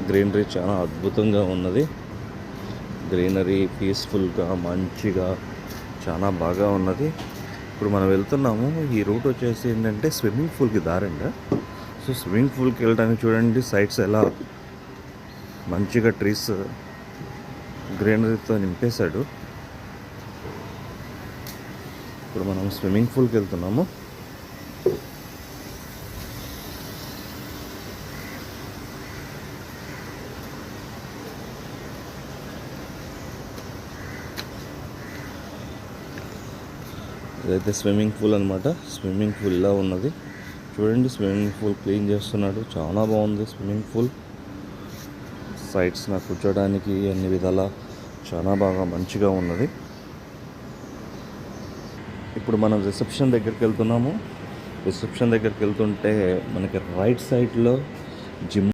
Greenery చాలా అద్భుతంగా ఉన్నది. గ్రీనరీ పీస్ఫుల్గా మంచిగా చాలా బాగా ఉన్నది. ఇప్పుడు మనం వెళ్తున్నాము. ఈ రూట్ వచ్చేసి ఏంటంటే స్విమ్మింగ్ పూల్కి దారంగా. సో స్విమ్మింగ్ పూల్కి వెళ్ళడానికి చూడండి సైడ్స్ ఎలా మంచిగా ట్రీస్ గ్రీనరీతో నింపేశాడు. ఇప్పుడు మనం స్విమ్మింగ్ పూల్కి వెళ్తున్నాము. ఇదైతే స్విమ్మింగ్ పూల్ అనమాట. స్విమ్మింగ్ పూల్ ఇలా ఉన్నది చూడండి. స్విమ్మింగ్ పూల్ క్లీన్ చేస్తున్నాడు. చాలా బాగుంది స్విమ్మింగ్ పూల్. సైడ్స్ నాకు కూర్చోడానికి అన్ని విధాల చాలా బాగా మంచిగా ఉన్నది. ఇప్పుడు మనం రిసెప్షన్ దగ్గరికి వెళ్తున్నాము. రిసెప్షన్ దగ్గరికి వెళ్తుంటే మనకి రైట్ సైడ్లో జిమ్